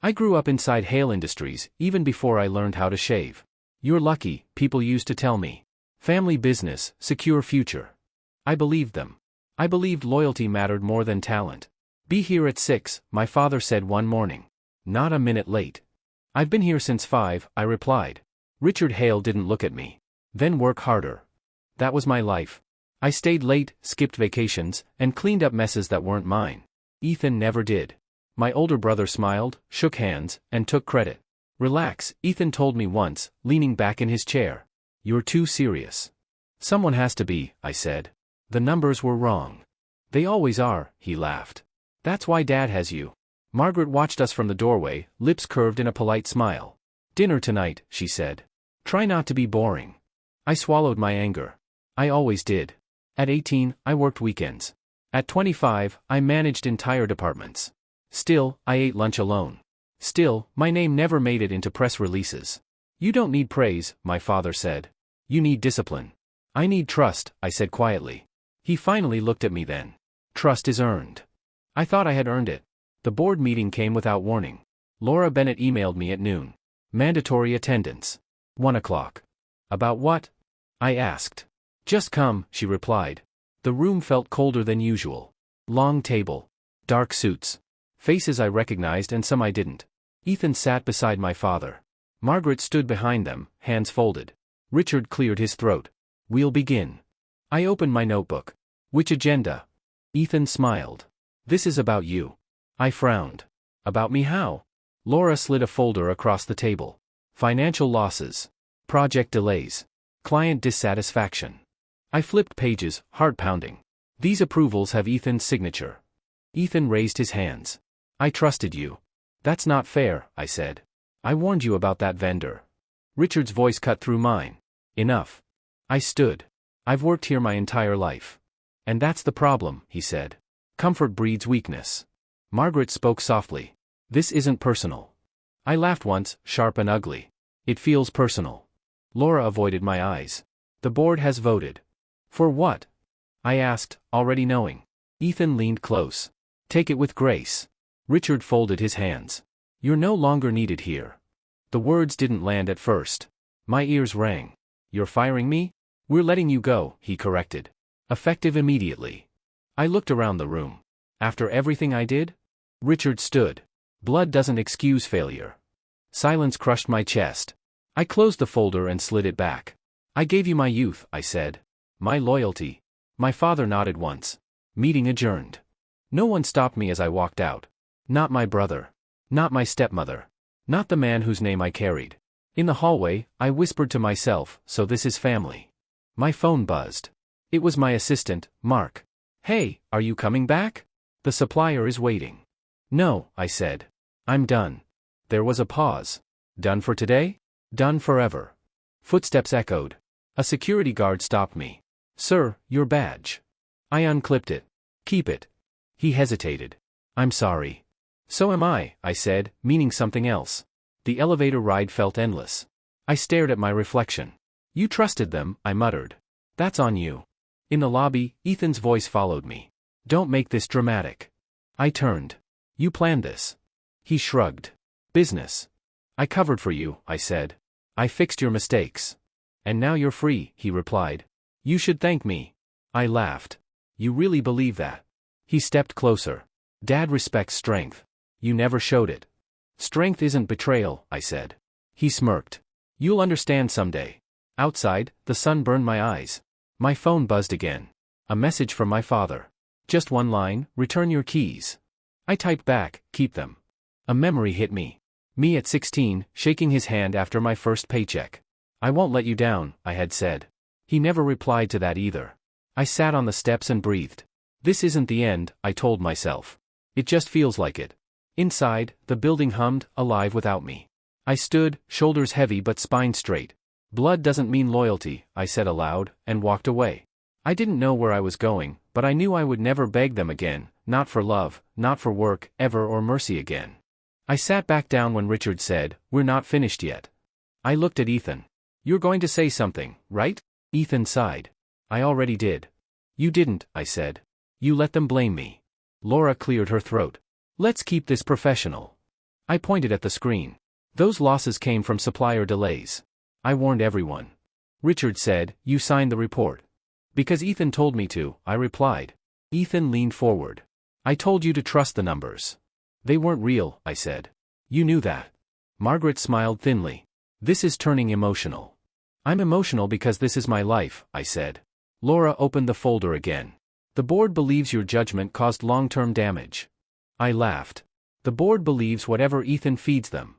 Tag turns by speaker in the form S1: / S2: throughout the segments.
S1: I grew up inside Hale Industries, even before I learned how to shave. You're lucky, people used to tell me. Family business, secure future. I believed them. I believed loyalty mattered more than talent. Be here at 6, my father said one morning. Not a minute late. I've been here since 5, I replied. Richard Hale didn't look at me. Then work harder. That was my life. I stayed late, skipped vacations, and cleaned up messes that weren't mine. Ethan never did. My older brother smiled, shook hands, and took credit. Relax, Ethan told me once, leaning back in his chair. You're too serious. Someone has to be, I said. The numbers were wrong. They always are, he laughed. That's why Dad has you. Margaret watched us from the doorway, lips curved in a polite smile. Dinner tonight, she said. Try not to be boring. I swallowed my anger. I always did. At 18, I worked weekends. At 25, I managed entire departments. Still, I ate lunch alone. Still, my name never made it into press releases. You don't need praise, my father said. You need discipline. I need trust, I said quietly. He finally looked at me then. Trust is earned. I thought I had earned it. The board meeting came without warning. Laura Bennett emailed me at noon. Mandatory attendance. 1 o'clock. About what? I asked. Just come, she replied. The room felt colder than usual. Long table. Dark suits. Faces I recognized and some I didn't. Ethan sat beside my father. Margaret stood behind them, hands folded. Richard cleared his throat. We'll begin. I opened my notebook. Which agenda? Ethan smiled. This is about you. I frowned. About me how? Laura slid a folder across the table. Financial losses. Project delays. Client dissatisfaction. I flipped pages, heart pounding. These approvals have Ethan's signature. Ethan raised his hands. I trusted you. That's not fair, I said. I warned you about that vendor. Richard's voice cut through mine. Enough. I stood. I've worked here my entire life. And that's the problem, he said. Comfort breeds weakness. Margaret spoke softly. This isn't personal. I laughed once, sharp and ugly. It feels personal. Laura avoided my eyes. The board has voted. For what? I asked, already knowing. Ethan leaned close. Take it with grace. Richard folded his hands. You're no longer needed here. The words didn't land at first. My ears rang. You're firing me? We're letting you go, he corrected. Effective immediately. I looked around the room. After everything I did? Richard stood. Blood doesn't excuse failure. Silence crushed my chest. I closed the folder and slid it back. I gave you my youth, I said. My loyalty. My father nodded once. Meeting adjourned. No one stopped me as I walked out. Not my brother. Not my stepmother. Not the man whose name I carried. In the hallway, I whispered to myself, so this is family. My phone buzzed. It was my assistant, Mark. Hey, are you coming back? The supplier is waiting. No, I said. I'm done. There was a pause. Done for today? Done forever. Footsteps echoed. A security guard stopped me. Sir, your badge. I unclipped it. Keep it. He hesitated. I'm sorry. So am I said, meaning something else. The elevator ride felt endless. I stared at my reflection. You trusted them, I muttered. That's on you. In the lobby, Ethan's voice followed me. Don't make this dramatic. I turned. You planned this. He shrugged. Business. I covered for you, I said. I fixed your mistakes. And now you're free, he replied. You should thank me. I laughed. You really believe that? He stepped closer. Dad respects strength. You never showed it. Strength isn't betrayal, I said. He smirked. You'll understand someday. Outside, the sun burned my eyes. My phone buzzed again. A message from my father. Just one line, return your keys. I typed back, keep them. A memory hit me. Me at 16, shaking his hand after my first paycheck. I won't let you down, I had said. He never replied to that either. I sat on the steps and breathed. This isn't the end, I told myself. It just feels like it. Inside, the building hummed, alive without me. I stood, shoulders heavy but spine straight. Blood doesn't mean loyalty, I said aloud, and walked away. I didn't know where I was going, but I knew I would never beg them again, not for love, not for work, ever or mercy again. I sat back down when Richard said, We're not finished yet. I looked at Ethan. You're going to say something, right? Ethan sighed. I already did. You didn't, I said. You let them blame me. Laura cleared her throat. Let's keep this professional. I pointed at the screen. Those losses came from supplier delays. I warned everyone. Richard said, "You signed the report." "Because Ethan told me to," I replied. Ethan leaned forward. "I told you to trust the numbers." "They weren't real," I said. "You knew that." Margaret smiled thinly. "This is turning emotional." "I'm emotional because this is my life," I said. Laura opened the folder again. "The board believes your judgment caused long-term damage." I laughed. "The board believes whatever Ethan feeds them."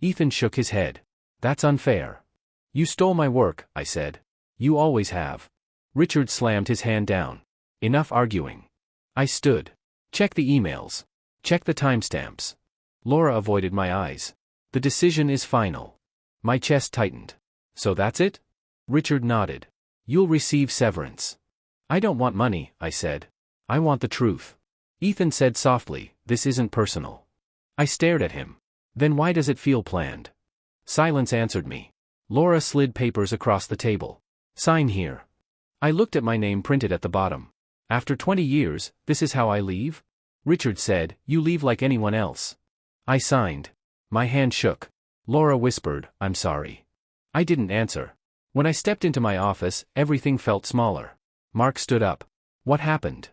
S1: Ethan shook his head. "That's unfair." "You stole my work," I said. "You always have." Richard slammed his hand down. "Enough arguing." I stood. "Check the emails. Check the timestamps." Laura avoided my eyes. "The decision is final." My chest tightened. "So that's it?" Richard nodded. "You'll receive severance." "I don't want money," I said. "I want the truth." Ethan said softly, "This isn't personal." I stared at him. "Then why does it feel planned?" Silence answered me. Laura slid papers across the table. "Sign here." I looked at my name printed at the bottom. "After 20 years, this is how I leave?" Richard said, "You leave like anyone else." I signed. My hand shook. Laura whispered, "I'm sorry." I didn't answer. When I stepped into my office, everything felt smaller. Mark stood up. "What happened?"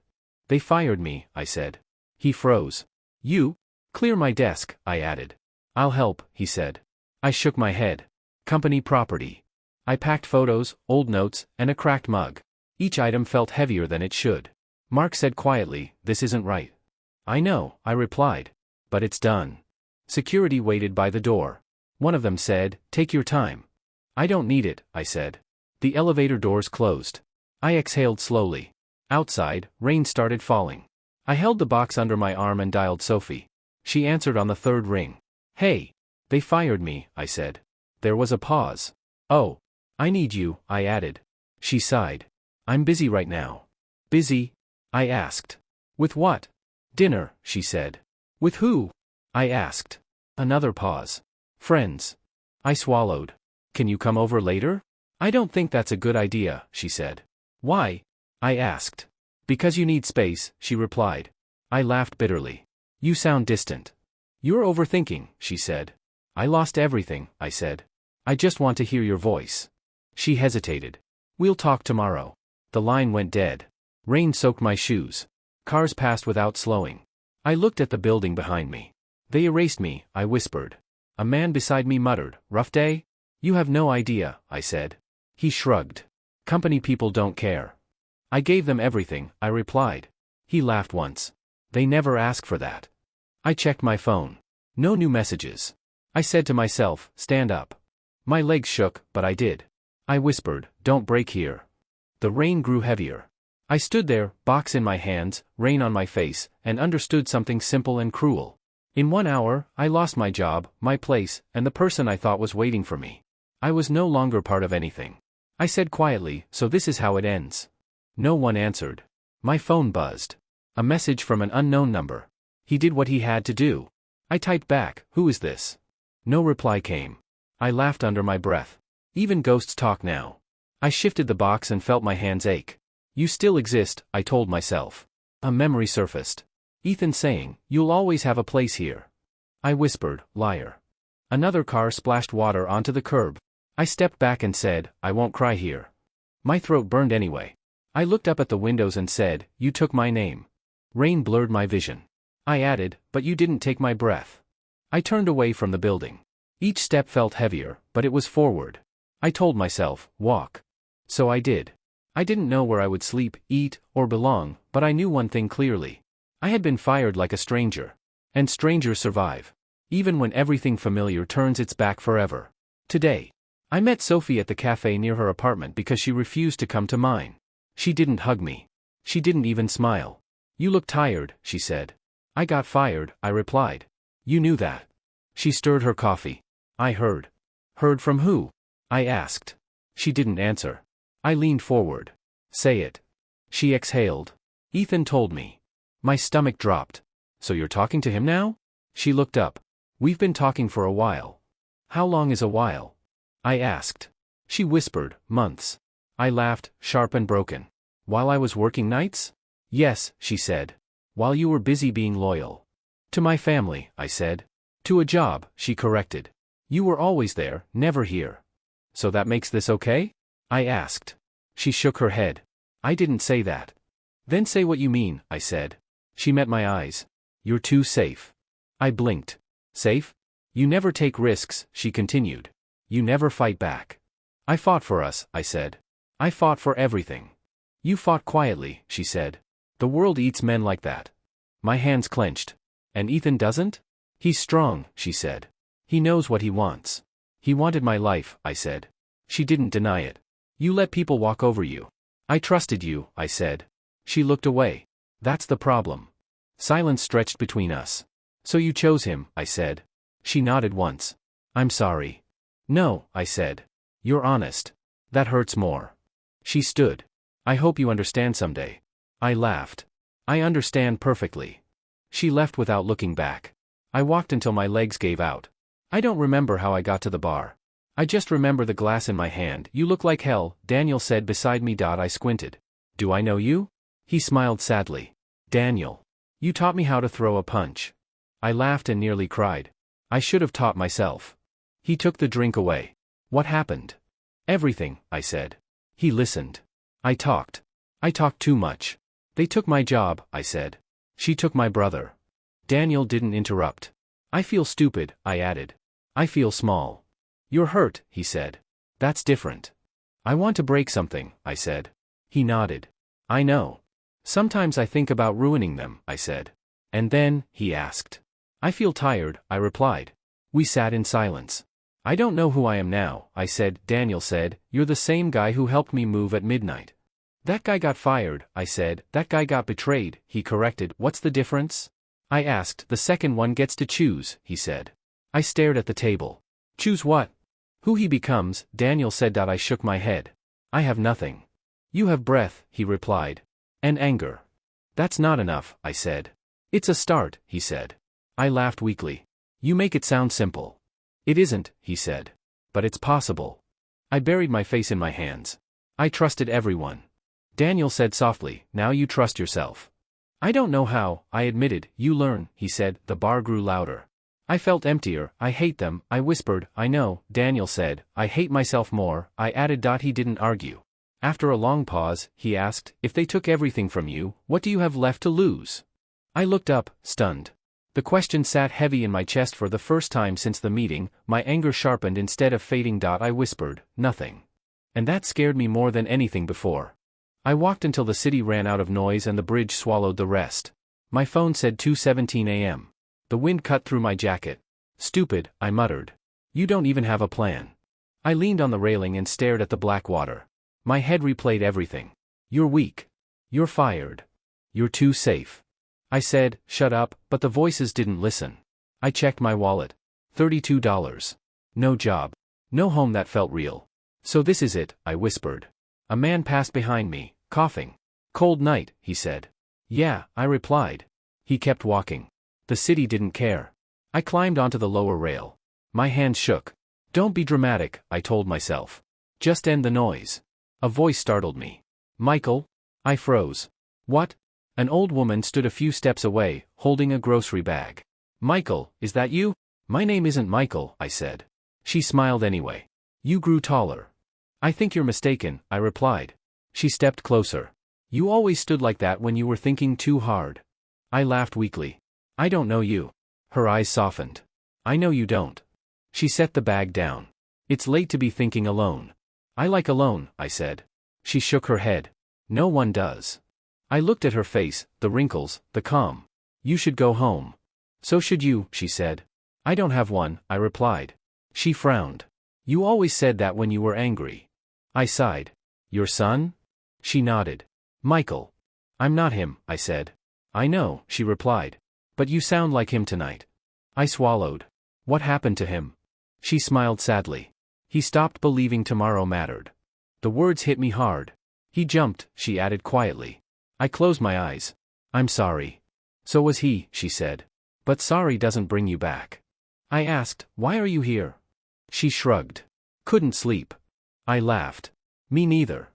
S1: "They fired me," I said. He froze. "You?" "Clear my desk," I added. "I'll help," he said. I shook my head. "Company property." I packed photos, old notes, and a cracked mug. Each item felt heavier than it should. Mark said quietly, "This isn't right." "I know," I replied. "But it's done." Security waited by the door. One of them said, "Take your time." "I don't need it," I said. The elevator doors closed. I exhaled slowly. Outside, rain started falling. I held the box under my arm and dialed Sophie. She answered on the third ring. "Hey. They fired me," I said. There was a pause. "Oh. I need you," I added. She sighed. "I'm busy right now." "Busy?" I asked. "With what?" "Dinner," she said. "With who?" I asked. Another pause. "Friends." I swallowed. "Can you come over later?" "I don't think that's a good idea," she said. "Why?" I asked. "Because you need space," she replied. I laughed bitterly. "You sound distant." "You're overthinking," she said. "I lost everything," I said. "I just want to hear your voice." She hesitated. "We'll talk tomorrow." The line went dead. Rain soaked my shoes. Cars passed without slowing. I looked at the building behind me. "They erased me," I whispered. A man beside me muttered, "Rough day?" "You have no idea," I said. He shrugged. "Company people don't care." "I gave them everything," I replied. He laughed once. "They never ask for that." I checked my phone. No new messages. I said to myself, "Stand up." My legs shook, but I did. I whispered, "Don't break here." The rain grew heavier. I stood there, box in my hands, rain on my face, and understood something simple and cruel. In 1 hour, I lost my job, my place, and the person I thought was waiting for me. I was no longer part of anything. I said quietly, "So this is how it ends." No one answered. My phone buzzed. A message from an unknown number. He did what he had to do. I typed back, "Who is this?" No reply came. I laughed under my breath. Even ghosts talk now. I shifted the box and felt my hands ache. "You still exist," I told myself. A memory surfaced. Ethan saying, "You'll always have a place here." I whispered, "Liar." Another car splashed water onto the curb. I stepped back and said, "I won't cry here." My throat burned anyway. I looked up at the windows and said, "You took my name." Rain blurred my vision. I added, "But you didn't take my breath." I turned away from the building. Each step felt heavier, but it was forward. I told myself, "Walk." So I did. I didn't know where I would sleep, eat, or belong, but I knew one thing clearly. I had been fired like a stranger. And strangers survive. Even when everything familiar turns its back forever. Today. I met Sophie at the cafe near her apartment because she refused to come to mine. She didn't hug me. She didn't even smile. "You look tired," she said. "I got fired," I replied. "You knew that." She stirred her coffee. I heard. "Heard from who?" I asked. She didn't answer. I leaned forward. "Say it." She exhaled. "Ethan told me." My stomach dropped. "So you're talking to him now?" She looked up. "We've been talking for a while." "How long is a while?" I asked. She whispered, "Months." I laughed, sharp and broken. "While I was working nights?" "Yes," she said. "While you were busy being loyal." "To my family," I said. To a job, she corrected. You were always there, never here. So that makes this okay? I asked. She shook her head. I didn't say that. Then say what you mean, I said. She met my eyes. You're too safe. I blinked. Safe? You never take risks, she continued. You never fight back. I fought for us, I said. I fought for everything. You fought quietly, she said. The world eats men like that. My hands clenched. And Ethan doesn't? He's strong, she said. He knows what he wants. He wanted my life, I said. She didn't deny it. You let people walk over you. I trusted you, I said. She looked away. That's the problem. Silence stretched between us. So you chose him, I said. She nodded once. I'm sorry. No, I said. You're honest. That hurts more. She stood. I hope you understand someday. I laughed. I understand perfectly. She left without looking back. I walked until my legs gave out. I don't remember how I got to the bar. I just remember the glass in my hand. You look like hell, Daniel said beside me. I squinted. Do I know you? He smiled sadly. Daniel. You taught me how to throw a punch. I laughed and nearly cried. I should have taught myself. He took the drink away. What happened? Everything, I said. He listened. I talked. I talked too much. They took my job, I said. She took my brother. Daniel didn't interrupt. I feel stupid, I added. I feel small. You're hurt, he said. That's different. I want to break something, I said. He nodded. I know. Sometimes I think about ruining them, I said. And then, he asked. I feel tired, I replied. We sat in silence. I don't know who I am now, I said. Daniel said, you're the same guy who helped me move at midnight. That guy got fired, I said. That guy got betrayed, he corrected. What's the difference? I asked. The second one gets to choose, he said. I stared at the table. Choose what? Who he becomes, Daniel said. I shook my head. I have nothing. You have breath, he replied. And anger. That's not enough, I said. It's a start, he said. I laughed weakly. You make it sound simple. It isn't, he said. But it's possible. I buried my face in my hands. I trusted everyone. Daniel said softly, now you trust yourself. I don't know how, I admitted. You learn, he said. The bar grew louder. I felt emptier. I hate them, I whispered. I know, Daniel said. I hate myself more, I added. He didn't argue. After a long pause, he asked, if they took everything from you, what do you have left to lose? I looked up, stunned. The question sat heavy in my chest for the first time since the meeting. My anger sharpened instead of fading. I whispered, nothing. And that scared me more than anything before. I walked until the city ran out of noise and the bridge swallowed the rest. My phone said 2:17 a.m. The wind cut through my jacket. Stupid, I muttered. You don't even have a plan. I leaned on the railing and stared at the black water. My head replayed everything. You're weak. You're fired. You're too safe. I said, shut up, but the voices didn't listen. I checked my wallet. $32. No job. No home that felt real. So this is it, I whispered. A man passed behind me, coughing. Cold night, he said. Yeah, I replied. He kept walking. The city didn't care. I climbed onto the lower rail. My hands shook. Don't be dramatic, I told myself. Just end the noise. A voice startled me. Michael? I froze. What? An old woman stood a few steps away, holding a grocery bag. Michael, is that you? My name isn't Michael, I said. She smiled anyway. You grew taller. I think you're mistaken, I replied. She stepped closer. You always stood like that when you were thinking too hard. I laughed weakly. I don't know you. Her eyes softened. I know you don't. She set the bag down. It's late to be thinking alone. I like alone, I said. She shook her head. No one does. I looked at her face, the wrinkles, the calm. You should go home. So should you, she said. I don't have one, I replied. She frowned. You always said that when you were angry. I sighed. Your son? She nodded. Michael. I'm not him, I said. I know, she replied. But you sound like him tonight. I swallowed. What happened to him? She smiled sadly. He stopped believing tomorrow mattered. The words hit me hard. He jumped, she added quietly. I closed my eyes. I'm sorry. So was he, she said. But sorry doesn't bring you back. I asked, why are you here? She shrugged. Couldn't sleep. I laughed. Me neither.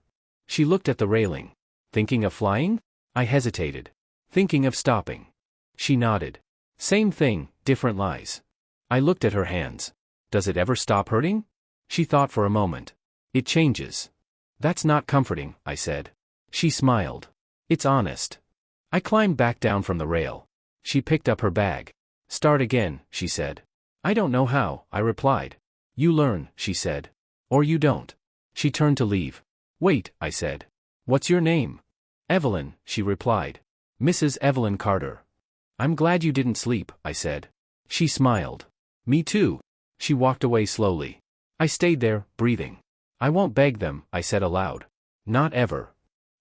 S1: She looked at the railing. Thinking of flying? I hesitated. Thinking of stopping. She nodded. Same thing, different lies. I looked at her hands. Does it ever stop hurting? She thought for a moment. It changes. That's not comforting, I said. She smiled. It's honest. I climbed back down from the rail. She picked up her bag. Start again, she said. I don't know how, I replied. You learn, she said. Or you don't. She turned to leave. Wait, I said. What's your name? Evelyn, she replied. Mrs. Evelyn Carter. I'm glad you didn't sleep, I said. She smiled. Me too. She walked away slowly. I stayed there, breathing. I won't beg them, I said aloud. Not ever.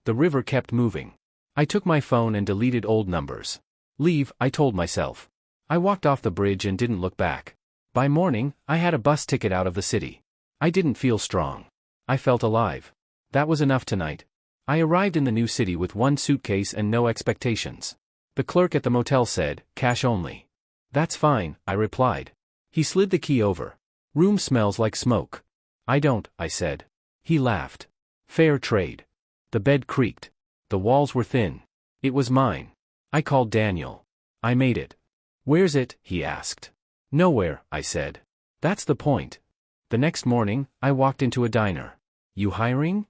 S1: The river kept moving. I took my phone and deleted old numbers. Leave, I told myself. I walked off the bridge and didn't look back. By morning, I had a bus ticket out of the city. I didn't feel strong. I felt alive. That was enough tonight. I arrived in the new city with one suitcase and no expectations. The clerk at the motel said, cash only. That's fine, I replied. He slid the key over. Room smells like smoke. I don't, I said. He laughed. Fair trade. The bed creaked. The walls were thin. It was mine. I called Daniel. I made it. Where's it? He asked. Nowhere, I said. That's the point. The next morning, I walked into a diner. You hiring?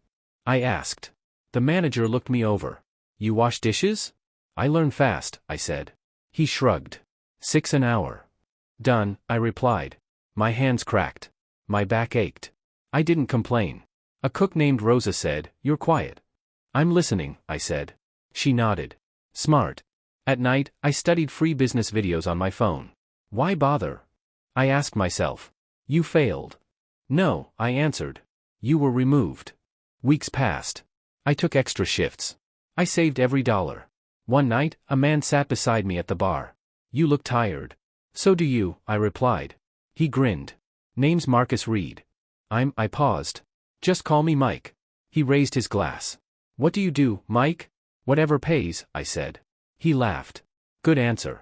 S1: I asked. The manager looked me over. You wash dishes? I learn fast, I said. He shrugged. $6 an hour. Done, I replied. My hands cracked. My back ached. I didn't complain. A cook named Rosa said, You're quiet. I'm listening, I said. She nodded. Smart. At night, I studied free business videos on my phone. Why bother? I asked myself. You failed. No, I answered. You were removed. Weeks passed. I took extra shifts. I saved every dollar. One night, a man sat beside me at the bar. You look tired. So do you, I replied. He grinned. Name's Marcus Reed. I paused. Just call me Mike. He raised his glass. What do you do, Mike? Whatever pays, I said. He laughed. Good answer.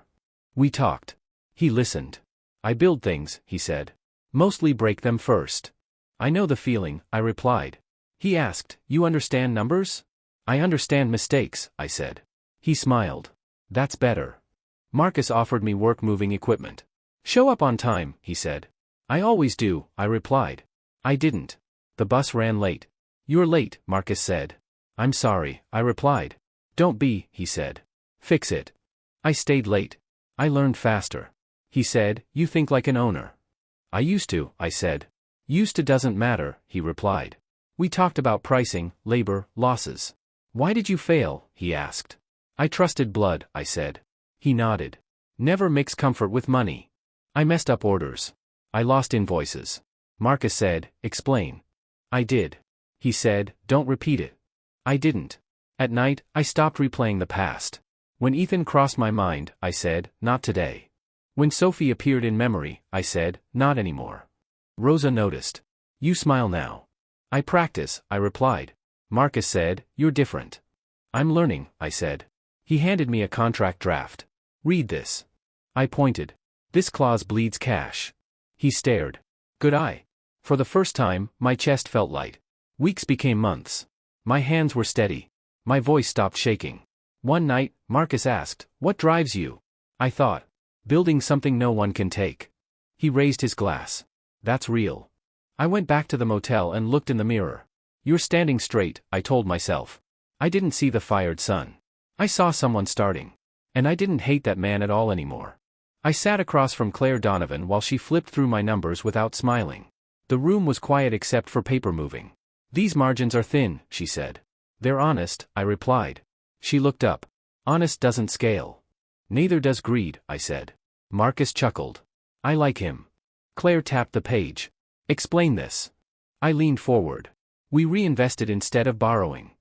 S1: We talked. He listened. I build things, he said. Mostly break them first. I know the feeling, I replied. He asked, You understand numbers? I understand mistakes, I said. He smiled. That's better. Marcus offered me work moving equipment. Show up on time, he said. I always do, I replied. I didn't. The bus ran late. You're late, Marcus said. I'm sorry, I replied. Don't be, he said. Fix it. I stayed late. I learned faster. He said, You think like an owner. I used to, I said. Used to doesn't matter, he replied. We talked about pricing, labor, losses. Why did you fail, he asked. I trusted blood, I said. He nodded. Never mix comfort with money. I messed up orders. I lost invoices. Marcus said, Explain. I did. He said, Don't repeat it. I didn't. At night, I stopped replaying the past. When Ethan crossed my mind, I said, Not today. When Sophie appeared in memory, I said, Not anymore. Rosa noticed. You smile now. I practice, I replied. Marcus said, You're different. I'm learning, I said. He handed me a contract draft. Read this. I pointed. This clause bleeds cash. He stared. Good eye. For the first time, my chest felt light. Weeks became months. My hands were steady. My voice stopped shaking. One night, Marcus asked, What drives you? I thought. Building something no one can take. He raised his glass. That's real. I went back to the motel and looked in the mirror. You're standing straight, I told myself. I didn't see the fired sun. I saw someone starting. And I didn't hate that man at all anymore. I sat across from Claire Donovan while she flipped through my numbers without smiling. The room was quiet except for paper moving. These margins are thin, she said. They're honest, I replied. She looked up. Honest doesn't scale. Neither does greed, I said. Marcus chuckled. I like him. Claire tapped the page. Explain this. I leaned forward. We reinvested instead of borrowing.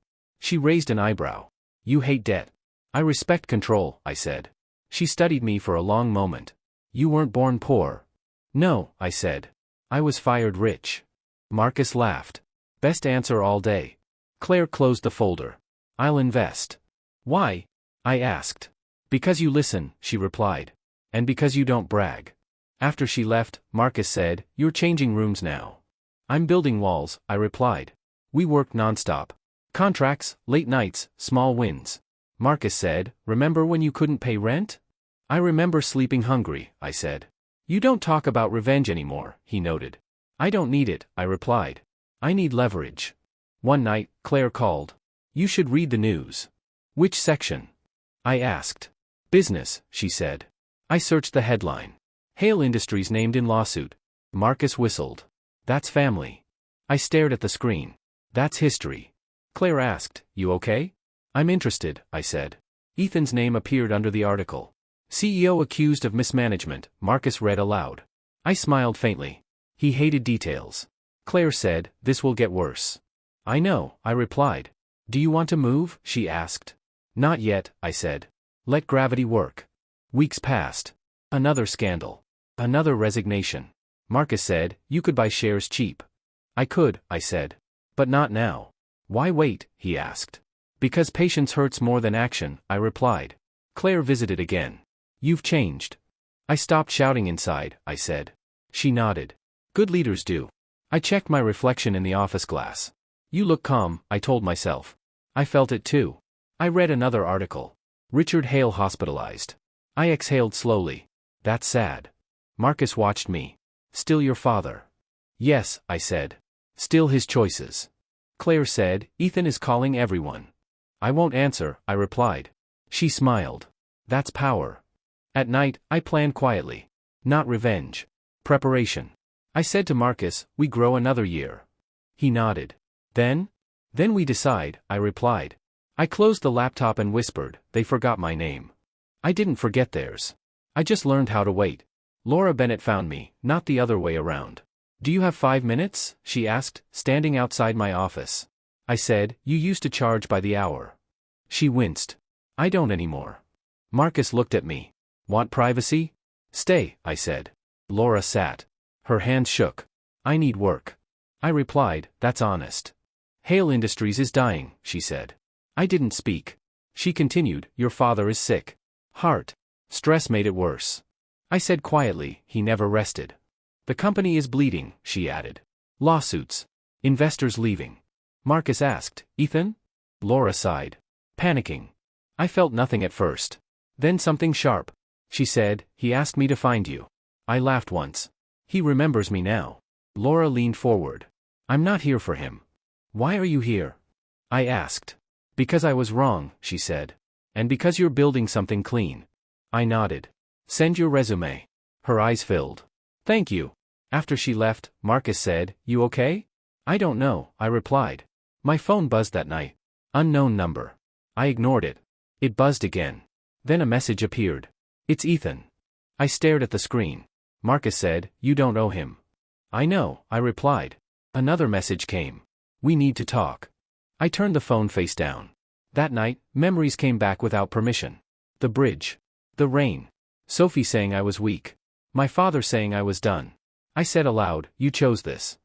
S1: She raised an eyebrow. You hate debt. I respect control, I said. She studied me for a long moment. You weren't born poor. No, I said. I was fired rich. Marcus laughed. Best answer all day. Claire closed the folder. I'll invest. Why? I asked. Because you listen, she replied. And because you don't brag. After she left, Marcus said, You're changing rooms now. I'm building walls, I replied. We worked nonstop. Contracts, late nights, small wins. Marcus said, Remember when you couldn't pay rent? I remember sleeping hungry, I said. You don't talk about revenge anymore, he noted. I don't need it, I replied. I need leverage. One night, Claire called. You should read the news. Which section? I asked. Business, she said. I searched the headline. Hale Industries named in lawsuit. Marcus whistled. That's family. I stared at the screen. That's history. Claire asked, you okay? I'm interested, I said. Ethan's name appeared under the article. CEO accused of mismanagement, Marcus read aloud. I smiled faintly. He hated details. Claire said, this will get worse. I know, I replied. Do you want to move? She asked. Not yet, I said. Let gravity work. Weeks passed. Another scandal. Another resignation. Marcus said, you could buy shares cheap. I could, I said. But not now. Why wait? He asked. Because patience hurts more than action, I replied. Claire visited again. You've changed. I stopped shouting inside, I said. She nodded. Good leaders do. I checked my reflection in the office glass. You look calm, I told myself. I felt it too. I read another article. Richard Hale hospitalized. I exhaled slowly. That's sad. Marcus watched me. Still your father? Yes, I said. Still his choices. Claire said, Ethan is calling everyone. I won't answer, I replied. She smiled. That's power. At night, I planned quietly. Not revenge. Preparation. I said to Marcus, we grow another year. He nodded. Then? Then we decide, I replied. I closed the laptop and whispered, they forgot my name. I didn't forget theirs. I just learned how to wait. Laura Bennett found me, not the other way around. Do you have 5 minutes? She asked, standing outside my office. I said, you used to charge by the hour. She winced. I don't anymore. Marcus looked at me. Want privacy? Stay, I said. Laura sat. Her hands shook. I need work. I replied, that's honest. Hale Industries is dying, she said. I didn't speak. She continued, your father is sick. Heart. Stress made it worse. I said quietly, he never rested. The company is bleeding, she added. Lawsuits. Investors leaving. Marcus asked, Ethan? Laura sighed. Panicking. I felt nothing at first. Then something sharp. She said, he asked me to find you. I laughed once. He remembers me now. Laura leaned forward. I'm not here for him. Why are you here? I asked. Because I was wrong, she said. And because you're building something clean. I nodded. Send your resume. Her eyes filled. Thank you. After she left, Marcus said, you okay? I don't know, I replied. My phone buzzed that night. Unknown number. I ignored it. It buzzed again. Then a message appeared. It's Ethan. I stared at the screen. Marcus said, you don't owe him. I know, I replied. Another message came. We need to talk. I turned the phone face down. That night, memories came back without permission. The bridge. The rain. Sophie saying I was weak. My father saying I was done. I said aloud, you chose this.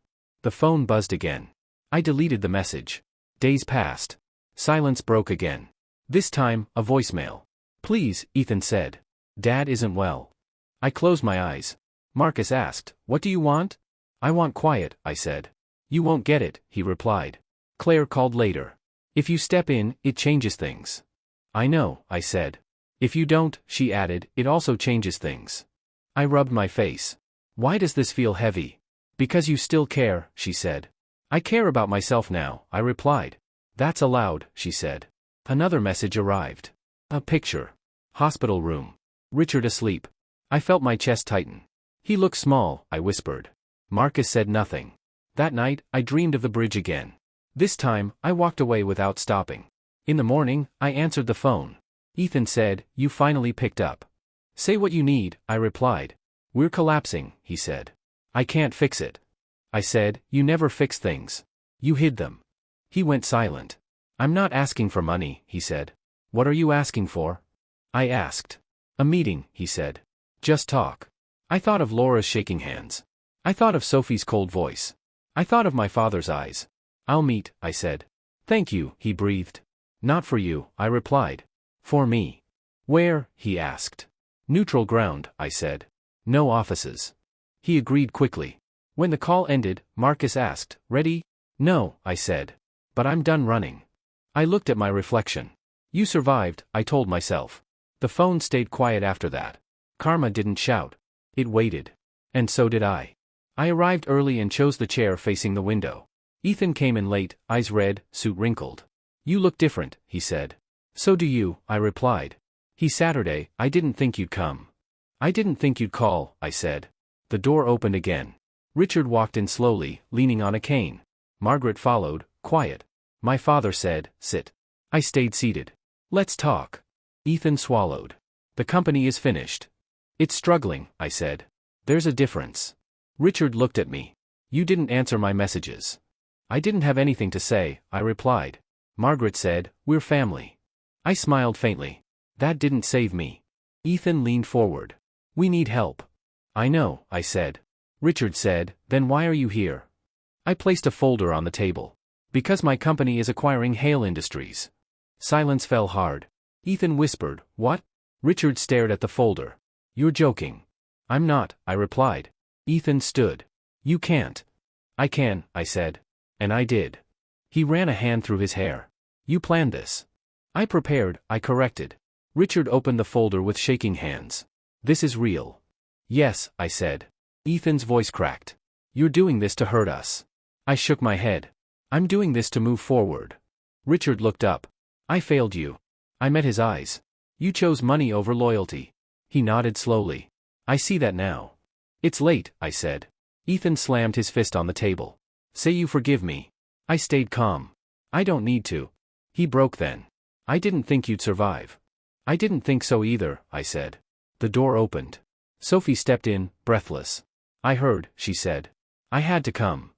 S1: The phone buzzed again. I deleted the message. Days passed. Silence broke again. This time, a voicemail. Please, Ethan said. Dad isn't well. I closed my eyes. Marcus asked, what do you want? I want quiet, I said. You won't get it, he replied. Claire called later. If you step in, it changes things. I know, I said. If you don't, she added, it also changes things. I rubbed my face. Why does this feel heavy? Because you still care, she said. I care about myself now, I replied. That's allowed, she said. Another message arrived. A picture. Hospital room. Richard asleep. I felt my chest tighten. He looked small, I whispered. Marcus said nothing. That night, I dreamed of the bridge again. This time, I walked away without stopping. In the morning, I answered the phone. Ethan said, you finally picked up. Say what you need, I replied. We're collapsing, he said. I can't fix it. I said, you never fix things. You hid them. He went silent. I'm not asking for money, he said. What are you asking for? I asked. A meeting, he said. Just talk. I thought of Laura's shaking hands. I thought of Sophie's cold voice. I thought of my father's eyes. I'll meet, I said. Thank you, he breathed. Not for you, I replied. For me. Where? He asked. Neutral ground, I said. No offices. He agreed quickly. When the call ended, Marcus asked, ready? No, I said. But I'm done running. I looked at my reflection. You survived, I told myself. The phone stayed quiet after that. Karma didn't shout. It waited. And so did I. I arrived early and chose the chair facing the window. Ethan came in late, eyes red, suit wrinkled. You look different, he said. So do you, I replied. Saturday, I didn't think you'd come. I didn't think you'd call, I said. The door opened again. Richard walked in slowly, leaning on a cane. Margaret followed, quiet. My father said, sit. I stayed seated. Let's talk. Ethan swallowed. The company is finished. It's struggling, I said. There's a difference. Richard looked at me. You didn't answer my messages. I didn't have anything to say, I replied. Margaret said, we're family. I smiled faintly. That didn't save me. Ethan leaned forward. We need help. I know, I said. Richard said, then why are you here? I placed a folder on the table. Because my company is acquiring Hale Industries. Silence fell hard. Ethan whispered, what? Richard stared at the folder. You're joking. I'm not, I replied. Ethan stood. You can't. I can, I said. And I did. He ran a hand through his hair. You planned this. I prepared, I corrected. Richard opened the folder with shaking hands. This is real. Yes, I said. Ethan's voice cracked. You're doing this to hurt us. I shook my head. I'm doing this to move forward. Richard looked up. I failed you. I met his eyes. You chose money over loyalty. He nodded slowly. I see that now. It's late, I said. Ethan slammed his fist on the table. Say you forgive me. I stayed calm. I don't need to. He broke then. I didn't think you'd survive. I didn't think so either, I said. The door opened. Sophie stepped in, breathless. I heard, she said. I had to come.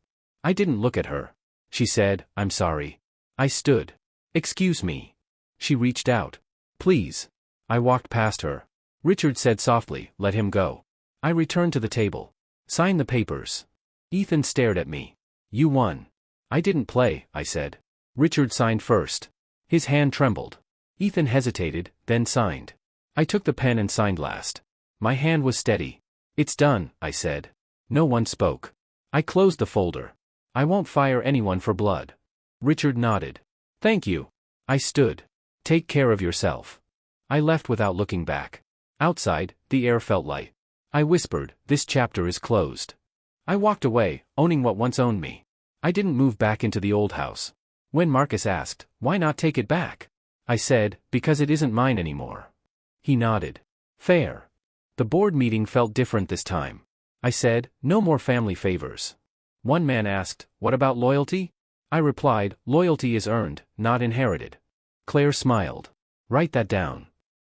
S1: I didn't look at her. She said, I'm sorry. I stood. Excuse me. She reached out. Please. I walked past her. Richard said softly, let him go. I returned to the table. Sign the papers. Ethan stared at me. You won. I didn't play, I said. Richard signed first. His hand trembled. Ethan hesitated, then signed. I took the pen and signed last. My hand was steady. It's done, I said. No one spoke. I closed the folder. I won't fire anyone for blood. Richard nodded. Thank you. I stood. Take care of yourself. I left without looking back. Outside, the air felt light. I whispered, this chapter is closed. I walked away, owning what once owned me. I didn't move back into the old house. When Marcus asked, why not take it back? I said, because it isn't mine anymore. He nodded. Fair. The board meeting felt different this time. I said, no more family favors. One man asked, what about loyalty? I replied, loyalty is earned, not inherited. Claire smiled. Write that down.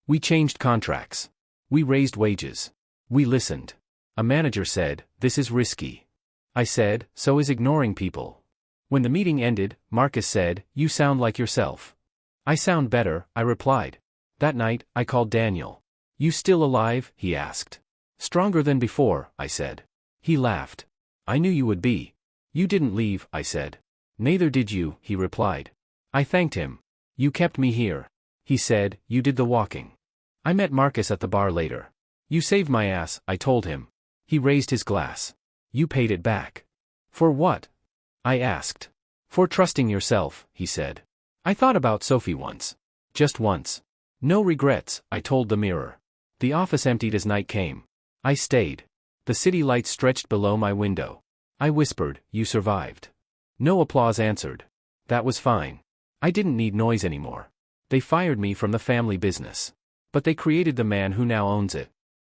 S1: We changed contracts. We raised wages. We listened. A manager said, this is risky. I said, so is ignoring people. When the meeting ended, Marcus said, you sound like yourself. I sound better, I replied. That night, I called Daniel. You still alive? He asked. Stronger than before, I said. He laughed. I knew you would be. You didn't leave, I said. Neither did you, he replied. I thanked him. You kept me here. He said, you did the walking. I met Marcus at the bar later. You saved my ass, I told him. He raised his glass. You paid it back. For what? I asked. For trusting yourself, he said. I thought about Sophie once. Just once. No regrets, I told the mirror. The office emptied as night came. I stayed. The city lights stretched below my window. I whispered, you survived. No applause answered. That was fine. I didn't need noise anymore. They fired me from the family business. But they created the man who now owns it.